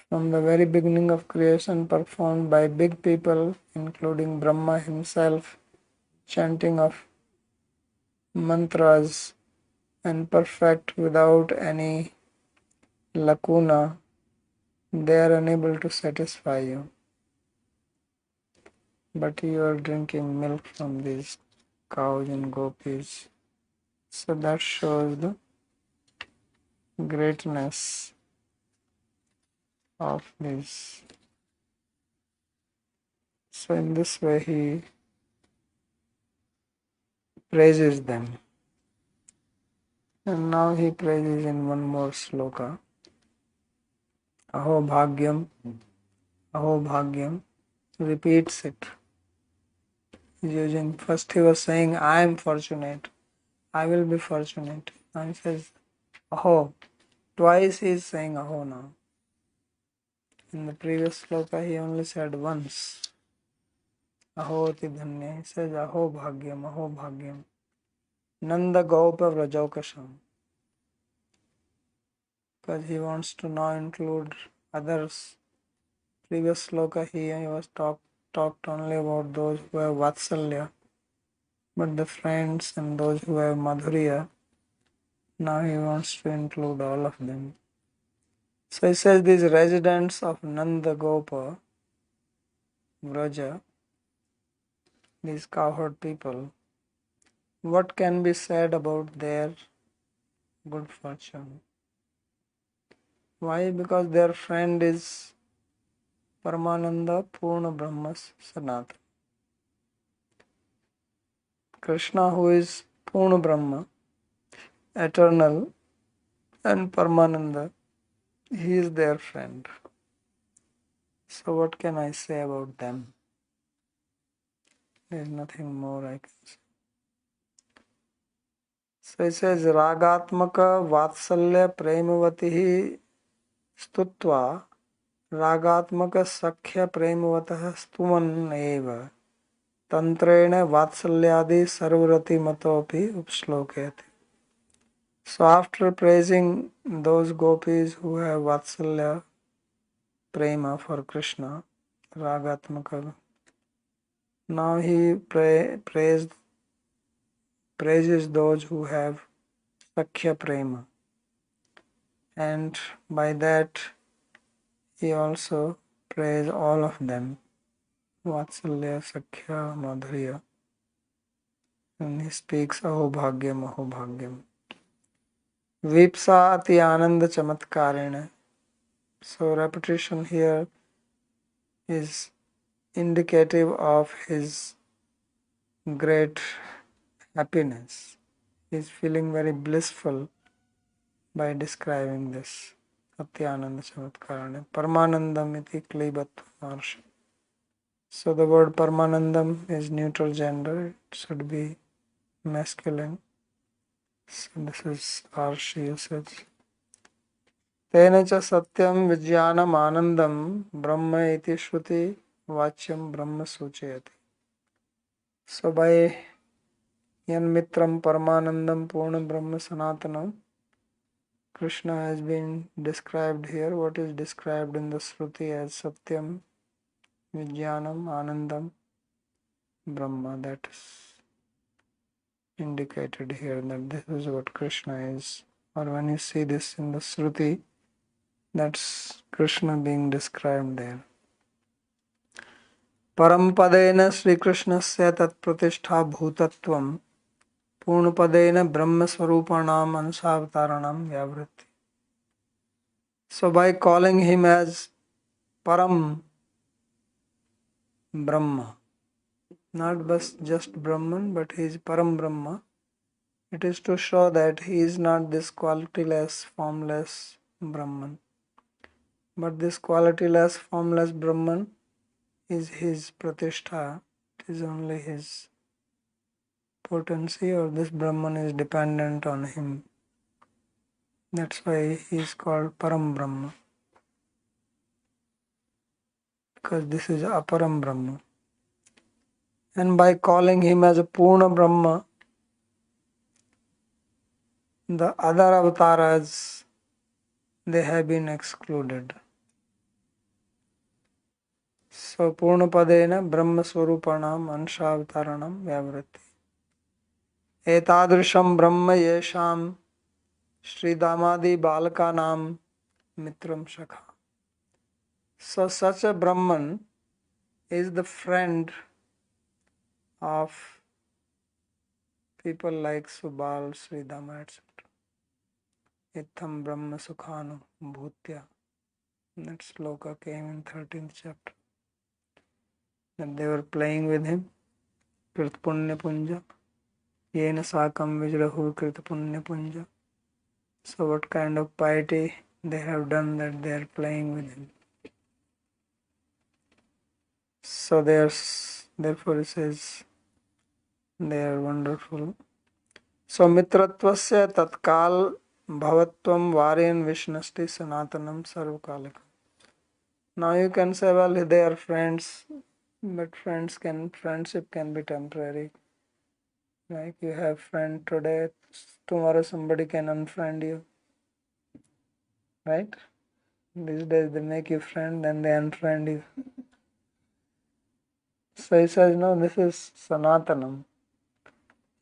from the very beginning of creation performed by big people, including Brahma himself, chanting of mantras and perfect without any lacuna, they are unable to satisfy you. But you are drinking milk from these cows and gopis. So that shows the greatness of this. So in this way he praises them. And now he praises in one more sloka. Aho bhagyam, repeats it. Using, first he was saying, I am fortunate, I will be fortunate. Now he says, aho. Twice he is saying aho now. In the previous sloka he only said once. Ahoti dhanya. He says, aho bhagyam. Nanda Gopa Vrajaukasham. Because he wants to now include others. Previous sloka he was talked only about those who have Vatsalya. But the friends and those who have Madhurya, now he wants to include all of them. So he says these residents of Nanda Gopa, Vraja, these cowherd people, what can be said about their good fortune? Why? Because their friend is Paramananda Purna Brahma Sanatana. Krishna, who is Purna Brahma, eternal and Paramananda, he is their friend. So what can I say about them? There is nothing more I can say. So it says Ragatmaka Vatsalya Premavati Stutva Ragatmaka Sakhya Premavataha Stuman Eva Tantrena Vatsalyadi Sarvarati Matopi Upslokayati. So after praising those gopis who have Vatsalya Prema for Krishna, Ragatmaka, now he praises those who have Sakhya Prema, and by that he also praise all of them, Vatsalya, Sakhya, Madhurya, and he speaks Ahobhagyam, Ahobhagyam. Vipsa ati ananda chamatkarena. So repetition here is indicative of his great happiness. He is feeling very blissful by describing this. Atyananda Chamatkarane. Paramanandam iti klibatva marsha. So the word Paramanandam is neutral gender. It should be masculine. So this is Arshi usage. Tena cha satyam vijnanam anandam brahma iti shruti vachyam brahma suchayati. So by yan mitram Paramanandam Purna Brahma Sanatanam, Krishna has been described here. What is described in the Shruti as Satyam, Vijnanam, Anandam, Brahma, that is indicated here, that this is what Krishna is. Or when you see this in the Shruti, that's Krishna being described there. Parampadena Sri Krishnasya tat pratishtha bhutatvam Purnapadena Brahma Swarupanam Ansavataranam Vyavritti. So by calling him as Param Brahma, not just Brahman, but he is Param Brahma, it is to show that he is not this qualityless, formless Brahman, but this qualityless, formless Brahman is his pratishtha, it is only his potency, or this Brahman is dependent on him. That's why he is called Param Brahma, because this is Aparam Brahma. And by calling him as a Purna Brahma, the other avatars, they have been excluded. So Purnapadena Brahma Swarupanam Anshavataranam Vyavritti. Etadrisham Brahma Yesham Sridamadi Balakanam Mitram Shakha. So such a Brahman is the friend of people like Subal, Sridama, etc. Itham Brahma Sukhanu Bhutya. That sloka came in 13th chapter. That they were playing with him. Krit Punya Punja. Yena Sakam Vijrahu Krit Punya Punja. So what kind of piety they have done that they are playing with him. So therefore it says they are wonderful. So mitratvasya tatkal bhavatvam varyan vishnasti sanatanam sarvakalikam. Now you can say, well, they are friends, but friendship can be temporary. Like you have friend today, tomorrow somebody can unfriend you, right? These days they make you friend, then they unfriend you. So he says, no, this is Sanatanam.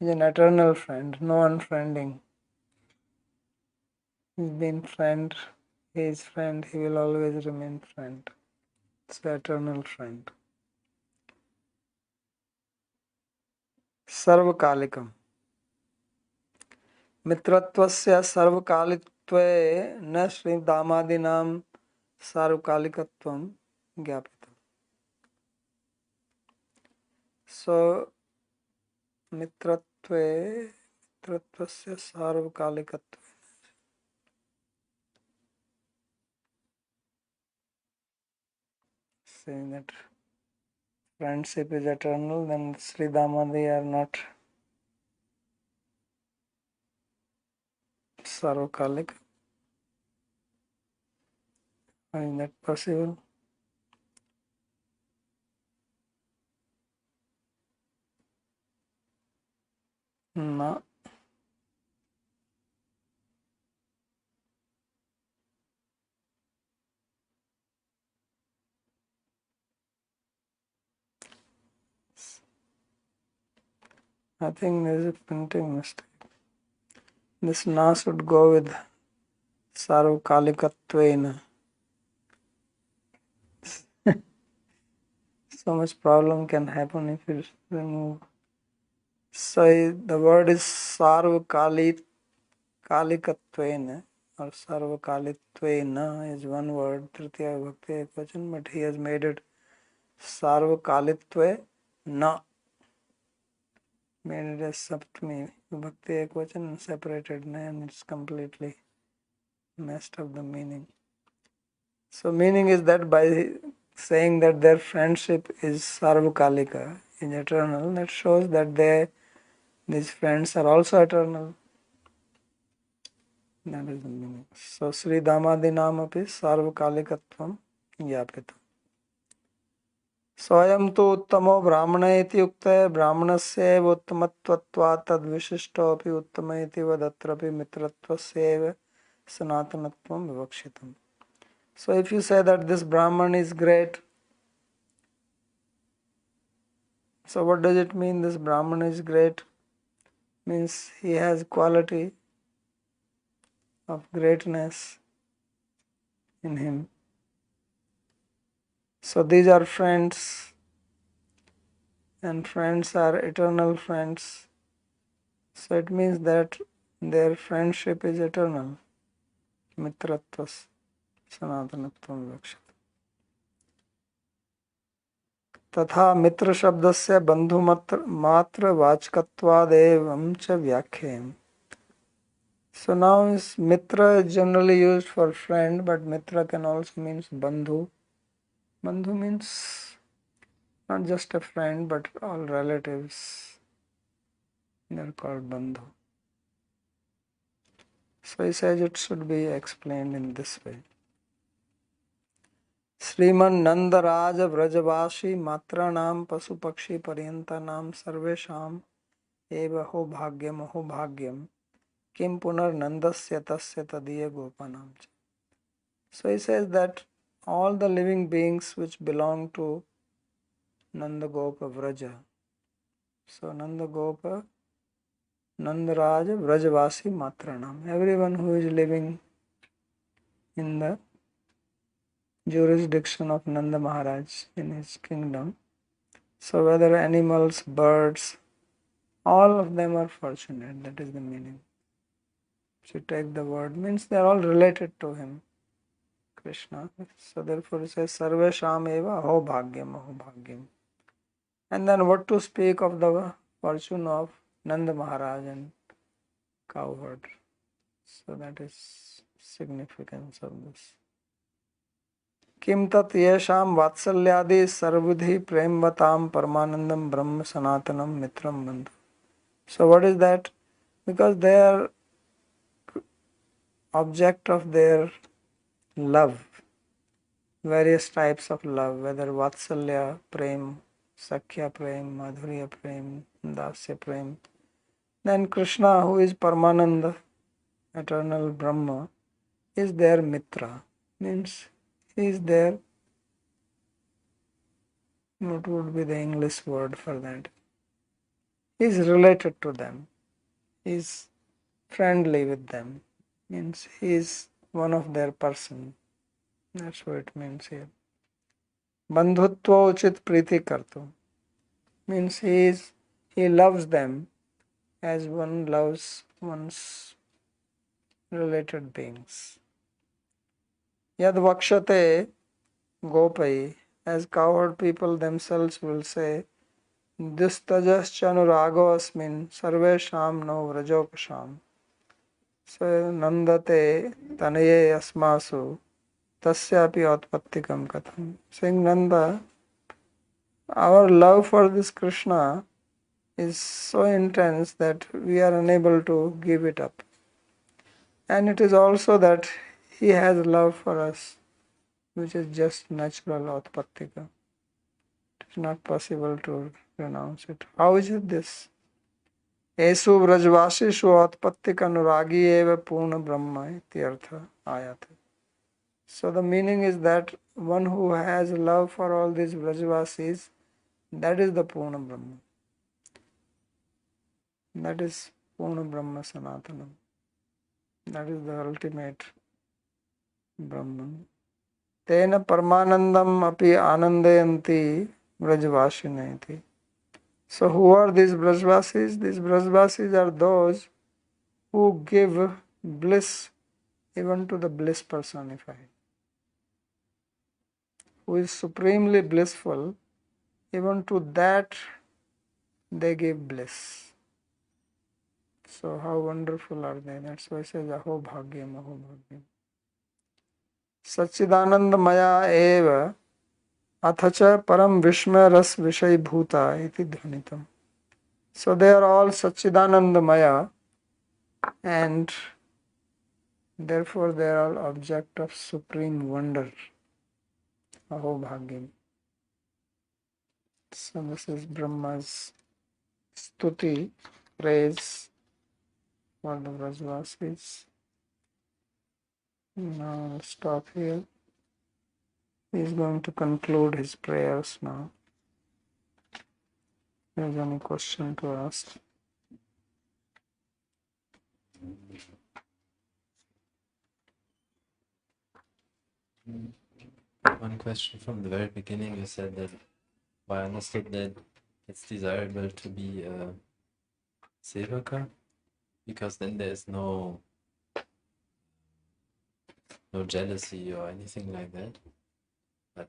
He is an eternal friend, no unfriending. He's been friend, he is friend, he will always remain friend. It's the eternal friend. Sarvakalikam. Mitratvasya sarvakalitve na Śrīmad-Bhāgavatam sarvakalikatvam jnapitam. So, mitratvasya sarvakalikatve. Saying that friendship is eternal, then Sri Damadi are not sarvakalik. Is that possible? No. I think there is a printing mistake. This na should go with sarvakalikatveina. So much problem can happen if you remove. So the word is sarvakalikatveina or sarvakalitveina is one word, Tritiya Bhakti Ekvachan, but he has made it sarvakalitve na. Made it as Saptami Bhakti Ekvachan and separated na, and it's completely messed up the meaning. So meaning is that by saying that their friendship is sarvakalika, is eternal, that shows that these friends are also eternal. That is the meaning. So Sri Damadinam api sarvakalikatvam jnapitam. स्वयं तो उत्तमो ब्राह्मण इति उक्ते ब्राह्मणस्यैव उत्तमत्वात् तद्विशिष्टोऽपि उत्तम इति वदत्रापि मित्रत्वस्यैव सनातनत्वं विवक्षितम्. So if you say that this Brahman is great, so what does it mean this Brahman is great? Means he has quality of greatness in him. So these are friends, and friends are eternal friends. So it means that their friendship is eternal. Mitratvas sanatanatvam vivakshyate. तथा मित्र शब्दस्य बंधु मात्र वाचकत्वादेवं च व्याख्येयम्. So now is mitra is generally used for friend, but mitra can also mean bandhu. Bandhu means not just a friend, but all relatives. They are called bandhu. So he says it should be explained in this way. Śrīman Nandaraja Vrajavashi Matranam Pasu Pakshi Paryantanam Sarvesham Eva Ho Bhagyam Kim Punar Nandasya Tasya Tadiya Gopanam. So he says that all the living beings which belong to Nandagopa Vraja. So Nandagopa, Nandaraja Vrajavasi Matranam. Everyone who is living in the jurisdiction of Nanda Maharaj in his kingdom. So whether animals, birds, all of them are fortunate. That is the meaning. So take the word means they are all related to him, Krishna. So therefore it says Sarvesham eva aho bhagyam. And then what to speak of the fortune of Nanda Maharaj and cowherd. So that is significance of this. Kim tat yesham vatsalyadi sarvudhi premvatam paramanandam brahma sanatanam mitram bandhu. So what is that? Because they are object of their love, various types of love, whether vatsalya, prem, sakhya prem, madhurya prem, dasya prem. Then Krishna, who is Paramananda, eternal Brahma, is their mitra. Means he is their, what would be the English word for that? He is related to them. He is friendly with them. Means he is one of their person. That's what it means here. Bandhutva uchit priti kartu. Means he loves them as one loves one's related beings. Yad vakshate gopai, as cowherd people themselves will say, Dustajaschanurago asmin sarvesham no vrajokasham. So nandate tanaye asmasu tasyapi atpattikam katham. Saying Nanda, our love for this Krishna is so intense that we are unable to give it up. And it is also that he has love for us, which is just natural atpattika. It is not possible to renounce it. How is it this? Esu vrajvasishu atpattika anuragi eva purna brahma ityartha ayate. So the meaning is that one who has love for all these vrajvasis, that is the purna brahma. That is purna brahma sanatanam. That is the ultimate Brahman. Tena parmanandam api anandayanti vrajvashinayati. So who are these Brajvasis? These Brajvasis are those who give bliss even to the bliss personified. Who is supremely blissful, even to that they give bliss. So how wonderful are they? That's why it says Aho Bhagyam, Aho Bhagyam. Sachidananda Maya eva athacha param vishmaya ras vishay bhuta iti dhvanitam. So they are all Sachidananda Maya, and therefore they are all object of supreme wonder. Aho Bhagyam. So this is Brahma's stuti, praise for the Vrajvasis. Now I'll stop here. He is going to conclude his prayers now. If there is any question to ask. One question from the very beginning. You said that, I understood that it's desirable to be a sevaka, because then there is no jealousy or anything like that. But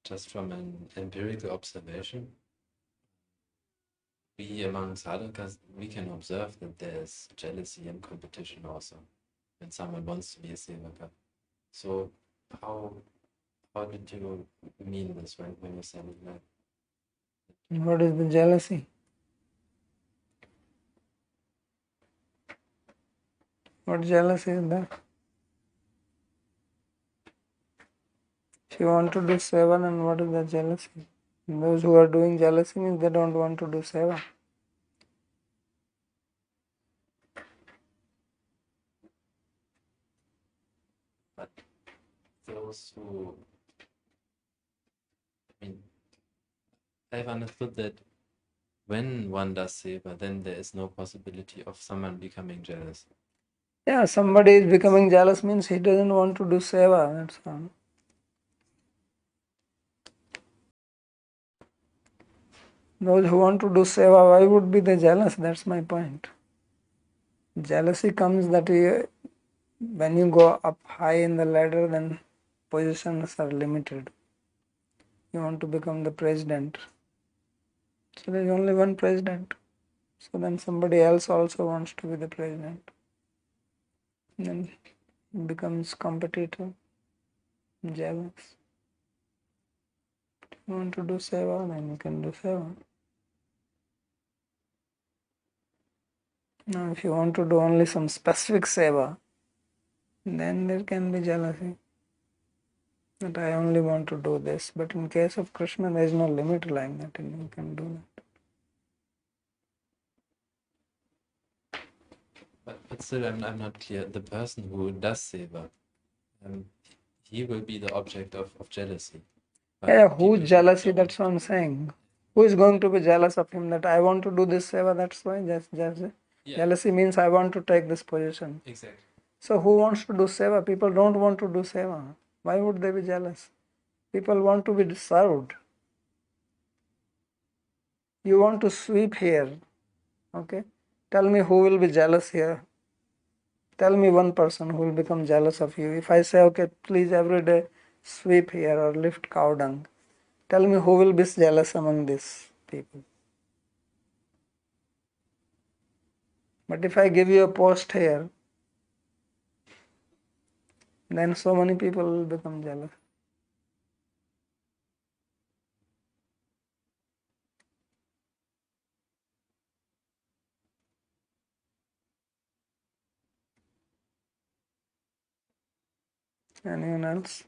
just from an empirical observation, we among sadhakas, we can observe that there's jealousy and competition also when someone wants to be a sevaka. So how did you mean this when you said it like? What is the jealousy? What jealousy is that? If you want to do seva, then what is the jealousy? Those who are doing jealousy means they don't want to do seva. But those who, I've understood that when one does seva, then there is no possibility of someone becoming jealous. Yeah, somebody is becoming jealous means he doesn't want to do seva, that's all. Those who want to do seva, why would be they jealous? That's my point. Jealousy comes that when you go up high in the ladder, then positions are limited. You want to become the president. So there is only one president. So then somebody else also wants to be the president. Then it becomes competitive, jealous. If you want to do seva, then you can do seva. Now, if you want to do only some specific seva, then there can be jealousy. That I only want to do this. But in case of Krishna, there is no limit like that, and you can do that. But still, I'm not clear. The person who does seva, he will be the object of jealousy. Yeah, whose jealousy, that's what I'm saying. Who is going to be jealous of him that I want to do this seva? That's why Yeah, jealousy means I want to take this position. exactly. So who wants to do seva? People don't want to do seva. Why would they be jealous? People want to be served. You want to sweep here. Okay? Tell me who will be jealous here. Tell me one person who will become jealous of you. If I say, okay, please every day sweep here or lift cow dung, tell me who will be jealous among these people. But if I give you a post here, then so many people will become jealous. Anyone else?